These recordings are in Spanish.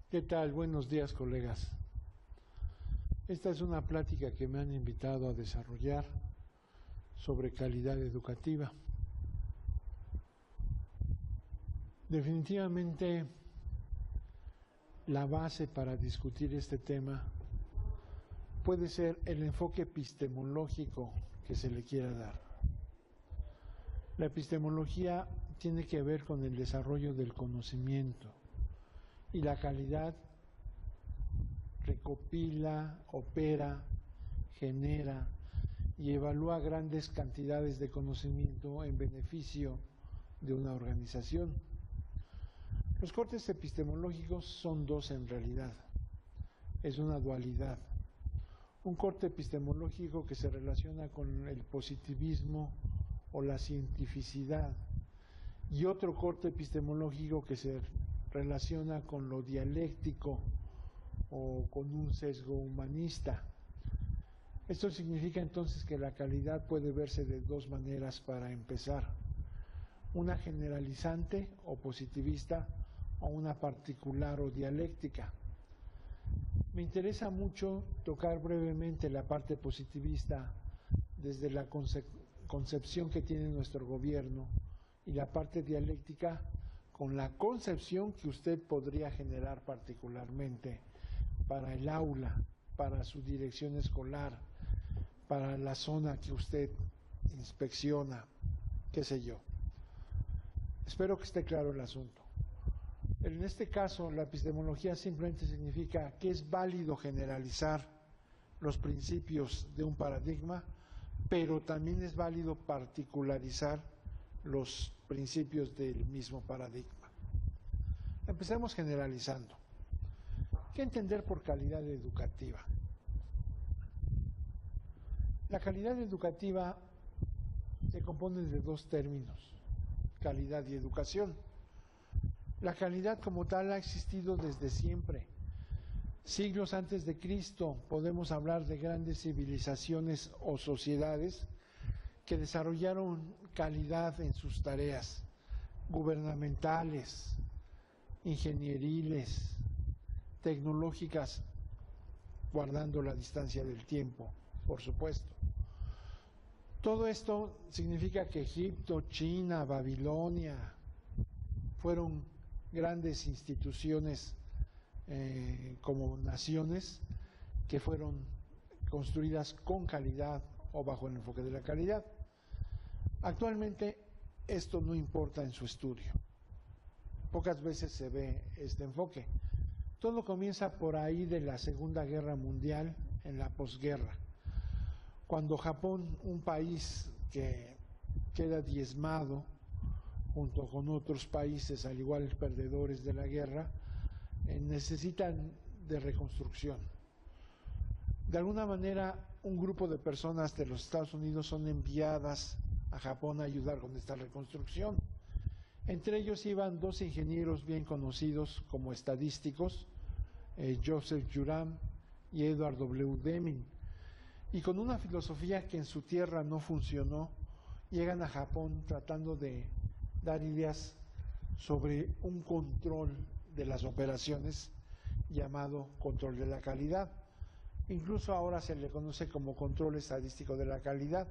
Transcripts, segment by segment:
¿Qué tal? Buenos días, colegas. Esta es una plática que me han invitado a desarrollar sobre calidad educativa. Definitivamente, la base para discutir este tema puede ser el enfoque epistemológico que se le quiera dar. La epistemología tiene que ver con el desarrollo del conocimiento y la calidad recopila, opera, genera y evalúa grandes cantidades de conocimiento en beneficio de una organización. Los cortes epistemológicos son dos en realidad, es una dualidad. Un corte epistemológico que se relaciona con el positivismo o la cientificidad y otro corte epistemológico que se relaciona con lo dialéctico o con un sesgo humanista. Esto significa entonces que la calidad puede verse de dos maneras para empezar: una generalizante o positivista o una particular o dialéctica. Me interesa mucho tocar brevemente la parte positivista desde la concepción que tiene nuestro gobierno y la parte dialéctica con la concepción que usted podría generar particularmente para el aula, para su dirección escolar, para la zona que usted inspecciona, qué sé yo. Espero que esté claro el asunto. En este caso, la epistemología simplemente significa que es válido generalizar los principios de un paradigma, pero también es válido particularizar los principios del mismo paradigma. Empecemos generalizando. ¿Qué entender por calidad educativa? La calidad educativa se compone de dos términos: calidad y educación. La calidad como tal ha existido desde siempre. Siglos antes de Cristo podemos hablar de grandes civilizaciones o sociedades que desarrollaron calidad en sus tareas gubernamentales, ingenieriles, tecnológicas, guardando la distancia del tiempo, por supuesto. Todo esto significa que Egipto, China, Babilonia fueron grandes instituciones como naciones que fueron construidas con calidad o bajo el enfoque de la calidad. Actualmente esto no importa en su estudio. Pocas veces se ve este enfoque. Todo comienza por ahí de la Segunda Guerra Mundial, en la posguerra, cuando Japón, un país que queda diezmado junto con otros países, al igual perdedores de la guerra, necesitan de reconstrucción. De alguna manera, un grupo de personas de los Estados Unidos son enviadas a Japón a ayudar con esta reconstrucción. Entre ellos iban dos ingenieros bien conocidos como estadísticos, Joseph Juram y Edward W. Deming, y con una filosofía que en su tierra no funcionó, llegan a Japón tratando de dar ideas sobre un control de las operaciones llamado control de la calidad. Incluso ahora se le conoce como control estadístico de la calidad,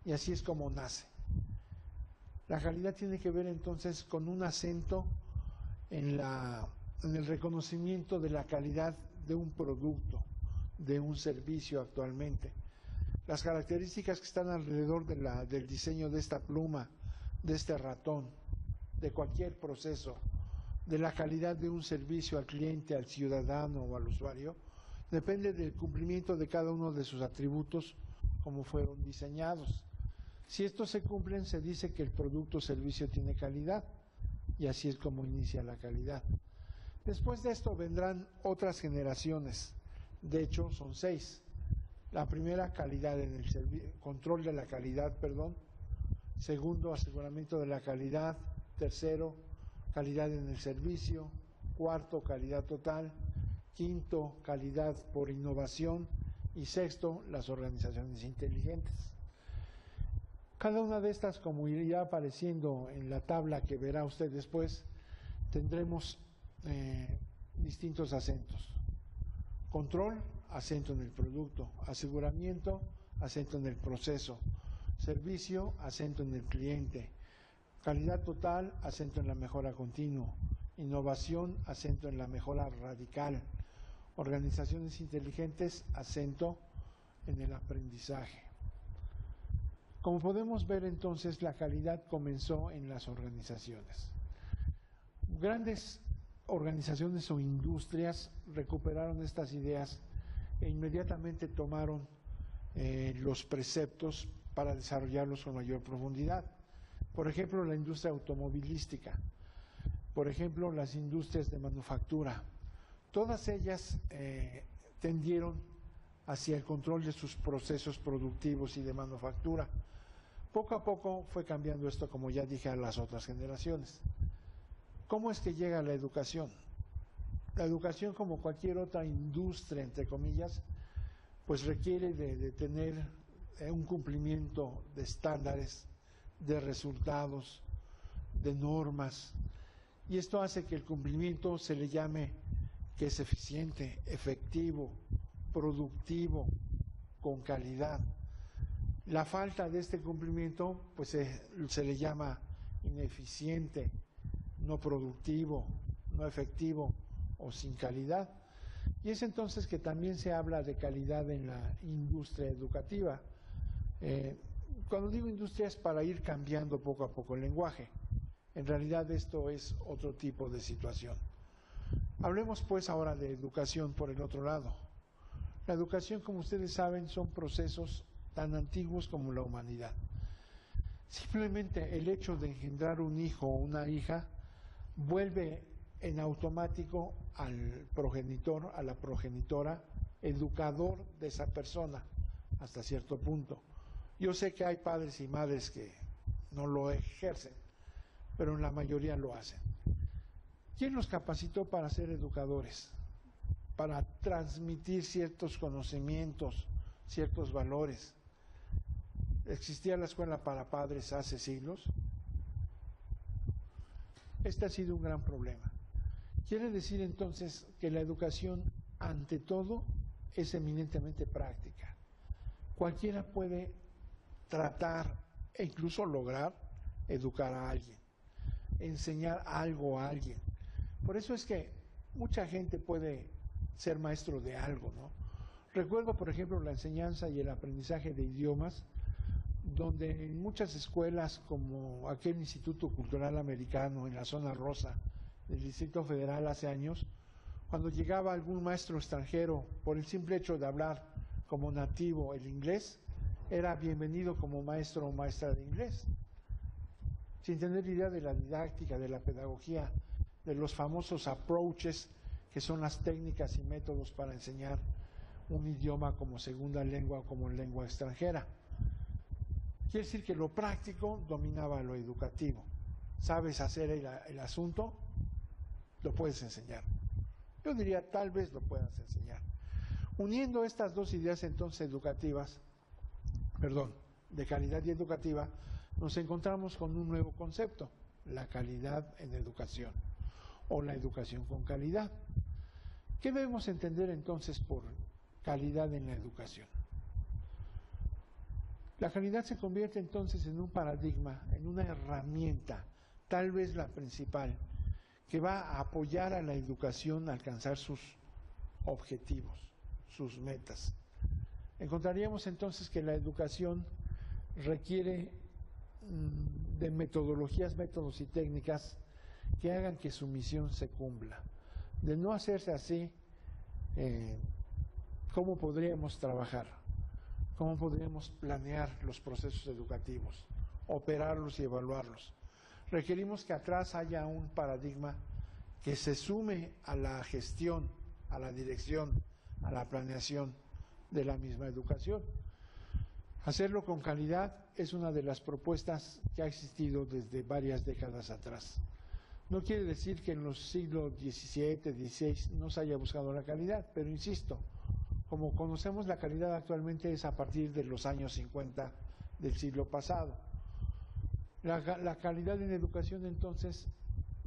y así es como nace. La calidad tiene que ver entonces con un acento en el reconocimiento de la calidad de un producto, de un servicio actualmente. Las características que están alrededor del diseño de esta pluma, de este ratón, de cualquier proceso, de la calidad de un servicio al cliente, al ciudadano o al usuario, depende del cumplimiento de cada uno de sus atributos como fueron diseñados. Si estos se cumplen, se dice que el producto o servicio tiene calidad, y así es como inicia la calidad. Después de esto vendrán otras generaciones, de hecho son 6. La primera, calidad en el control de la calidad, Segundo, aseguramiento de la calidad. Tercero, calidad en el servicio. Cuarto, calidad total. Quinto, calidad por innovación. Y sexto, las organizaciones inteligentes. Cada una de estas, como irá apareciendo en la tabla que verá usted después, tendremos distintos acentos. Control, acento en el producto. Aseguramiento, acento en el proceso. Servicio, acento en el cliente. Calidad total, acento en la mejora continua. Innovación, acento en la mejora radical. Organizaciones inteligentes, acento en el aprendizaje. Como podemos ver entonces, la calidad comenzó en las organizaciones. Grandes organizaciones o industrias recuperaron estas ideas e inmediatamente tomaron los preceptos para desarrollarlos con mayor profundidad. Por ejemplo, la industria automovilística, por ejemplo, las industrias de manufactura, todas ellas tendieron hacia el control de sus procesos productivos y de manufactura. Poco a poco fue cambiando esto, como ya dije, a las otras generaciones. ¿Cómo es que llega la educación? La educación, como cualquier otra industria, entre comillas, pues requiere de tener un cumplimiento de estándares, de resultados, de normas, y esto hace que el cumplimiento se le llame que es eficiente, efectivo, productivo, con calidad. La falta de este cumplimiento pues se le llama ineficiente, no productivo, no efectivo o sin calidad. Y es entonces que también se habla de calidad en la industria educativa. Cuando digo industria es para ir cambiando poco a poco el lenguaje. En realidad esto es otro tipo de situación. Hablemos pues ahora de educación por el otro lado. La educación, como ustedes saben, son procesos tan antiguos como la humanidad. Simplemente el hecho de engendrar un hijo o una hija vuelve en automático al progenitor, a la progenitora, educador de esa persona, hasta cierto punto. Yo sé que hay padres y madres que no lo ejercen, pero en la mayoría lo hacen. ¿Quién los capacitó para ser educadores? Para transmitir ciertos conocimientos, ciertos valores. ¿Existía la escuela para padres hace siglos? Este ha sido un gran problema. Quiere decir entonces que la educación, ante todo, es eminentemente práctica. Cualquiera puede tratar e incluso lograr educar a alguien, enseñar algo a alguien. Por eso es que mucha gente puede ser maestro de algo, ¿no? Recuerdo, por ejemplo, la enseñanza y el aprendizaje de idiomas, donde en muchas escuelas, como aquel Instituto Cultural Americano en la zona rosa del Distrito Federal hace años, cuando llegaba algún maestro extranjero, por el simple hecho de hablar como nativo el inglés, era bienvenido como maestro o maestra de inglés, sin tener idea de la didáctica, de la pedagogía, de los famosos approaches, que son las técnicas y métodos para enseñar un idioma como segunda lengua o como lengua extranjera. Quiere decir que lo práctico dominaba lo educativo. ¿Sabes hacer el asunto? Lo puedes enseñar. Yo diría, tal vez lo puedas enseñar. Uniendo estas dos ideas entonces educativas, de calidad y educativa, nos encontramos con un nuevo concepto, la calidad en educación, o la educación con calidad. ¿Qué debemos entender entonces por calidad en la educación? La calidad se convierte entonces en un paradigma, en una herramienta, tal vez la principal, que va a apoyar a la educación a alcanzar sus objetivos, sus metas. Encontraríamos entonces que la educación requiere de metodologías, métodos y técnicas que hagan que su misión se cumpla. De no hacerse así, ¿cómo podríamos trabajar? ¿Cómo podríamos planear los procesos educativos, operarlos y evaluarlos? Requerimos que atrás haya un paradigma que se sume a la gestión, a la dirección, a la planeación de la misma educación. Hacerlo con calidad es una de las propuestas que ha existido desde varias décadas atrás. No quiere decir que en los siglos XVII, XVI no se haya buscado la calidad, pero insisto, como conocemos la calidad actualmente es a partir de los años 50 del siglo pasado. La calidad en educación entonces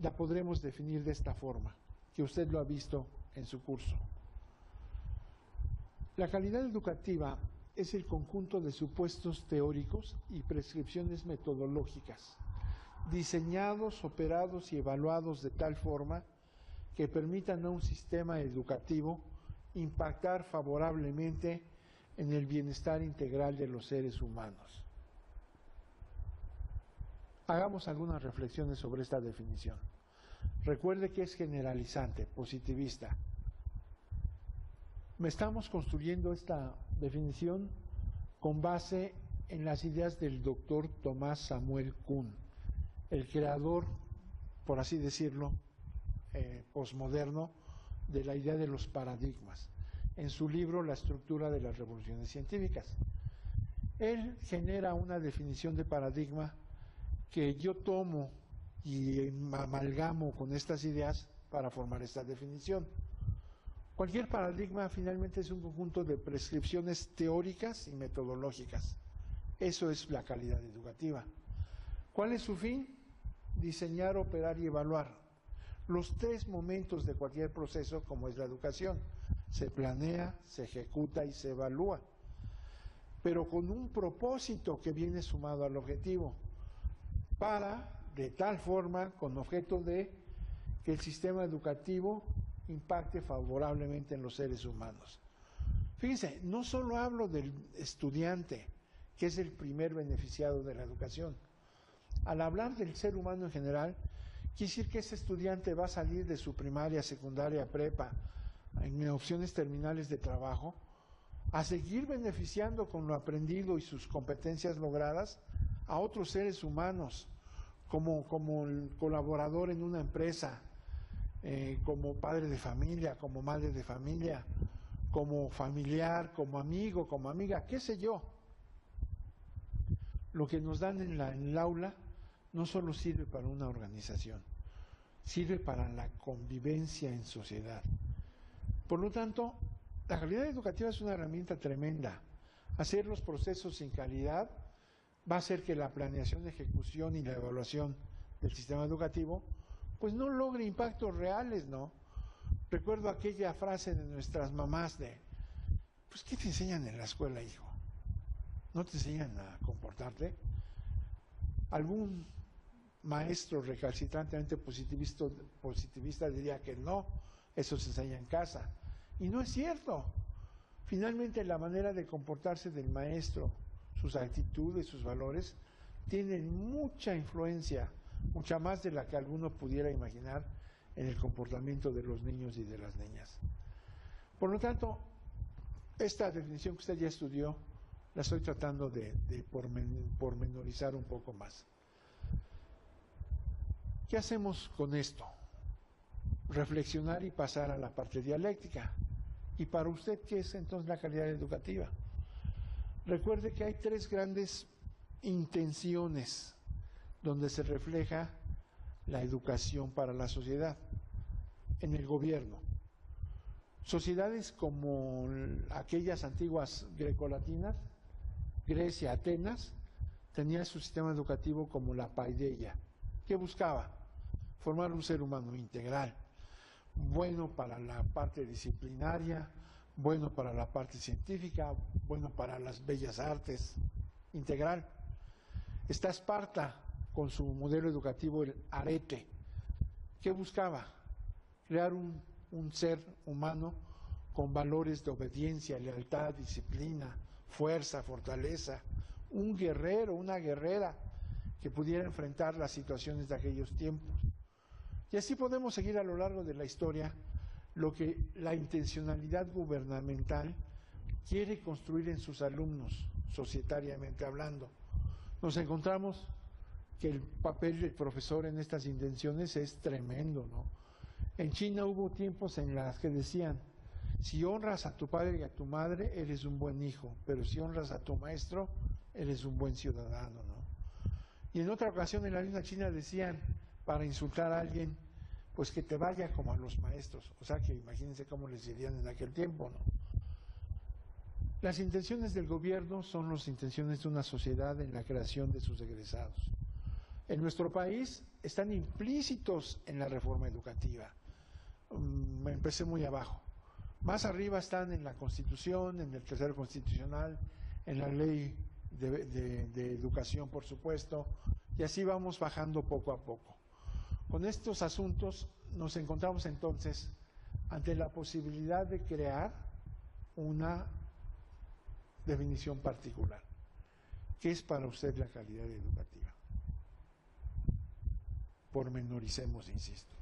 la podremos definir de esta forma. que usted lo ha visto en su curso. La calidad educativa es el conjunto de supuestos teóricos y prescripciones metodológicas, diseñados, operados y evaluados de tal forma que permitan a un sistema educativo impactar favorablemente en el bienestar integral de los seres humanos. Hagamos algunas reflexiones sobre esta definición. Recuerde que es generalizante, positivista. Estamos construyendo esta definición con base en las ideas del doctor Tomás Samuel Kuhn, el creador, por así decirlo, posmoderno de la idea de los paradigmas, en su libro La estructura de las revoluciones científicas. Él genera una definición de paradigma que yo tomo y amalgamo con estas ideas para formar esta definición. Cualquier paradigma finalmente es un conjunto de prescripciones teóricas y metodológicas. Eso es la calidad educativa. ¿Cuál es su fin? Diseñar, operar y evaluar. Los tres momentos de cualquier proceso, como es la educación: se planea, se ejecuta y se evalúa, pero con un propósito que viene sumado al objetivo, de tal forma, con objeto de que el sistema educativo impacte favorablemente en los seres humanos. Fíjense, no solo hablo del estudiante, que es el primer beneficiado de la educación. Al hablar del ser humano en general, quiere decir que ese estudiante va a salir de su primaria, secundaria, prepa, en opciones terminales de trabajo, a seguir beneficiando con lo aprendido y sus competencias logradas a otros seres humanos, como colaborador en una empresa, como padre de familia, como madre de familia, como familiar, como amigo, como amiga, qué sé yo. Lo que nos dan en el aula no solo sirve para una organización, sirve para la convivencia en sociedad. Por lo tanto, la calidad educativa es una herramienta tremenda. Hacer los procesos sin calidad va a hacer que la planeación, ejecución y la evaluación del sistema educativo pues no logre impactos reales, ¿no? Recuerdo aquella frase de nuestras mamás de, pues ¿qué te enseñan en la escuela, hijo? ¿No te enseñan a comportarte? Algún maestro recalcitrantemente positivista diría que no, eso se enseña en casa. Y no es cierto. Finalmente, la manera de comportarse del maestro, sus actitudes, sus valores, tienen mucha influencia, mucha más de la que alguno pudiera imaginar en el comportamiento de los niños y de las niñas. Por lo tanto, esta definición que usted ya estudió, la estoy tratando de pormenorizar un poco más. ¿Qué hacemos con esto? Reflexionar y pasar a la parte dialéctica. ¿Y para usted qué es entonces la calidad educativa? Recuerde que hay tres grandes intenciones donde se refleja la educación para la sociedad. En el gobierno. Sociedades como aquellas antiguas grecolatinas, Grecia, Atenas, tenía su sistema educativo como la paideia. ¿Qué buscaba? Formar un ser humano integral, bueno para la parte disciplinaria, bueno para la parte científica, bueno para las bellas artes, integral. Está Esparta con su modelo educativo, el arete. ¿Qué buscaba? Crear un ser humano con valores de obediencia, lealtad, disciplina, fuerza, fortaleza, un guerrero, una guerrera que pudiera enfrentar las situaciones de aquellos tiempos. Y así podemos seguir a lo largo de la historia lo que la intencionalidad gubernamental quiere construir en sus alumnos, societariamente hablando. Nos encontramos que el papel del profesor en estas intenciones es tremendo, ¿no? En China hubo tiempos en los que decían, si honras a tu padre y a tu madre, eres un buen hijo, pero si honras a tu maestro, eres un buen ciudadano, ¿no? Y en otra ocasión en la misma China decían, para insultar a alguien, pues que te vaya como a los maestros. O sea que imagínense cómo les dirían en aquel tiempo, ¿no? Las intenciones del gobierno son las intenciones de una sociedad en la creación de sus egresados. En nuestro país están implícitos en la reforma educativa. me empecé muy abajo. Más arriba están en la Constitución, en el tercero constitucional, en la ley de educación, por supuesto, y así vamos bajando poco a poco. Con estos asuntos nos encontramos entonces ante la posibilidad de crear una definición particular. ¿Qué es para usted la calidad educativa? Pormenoricemos, insisto.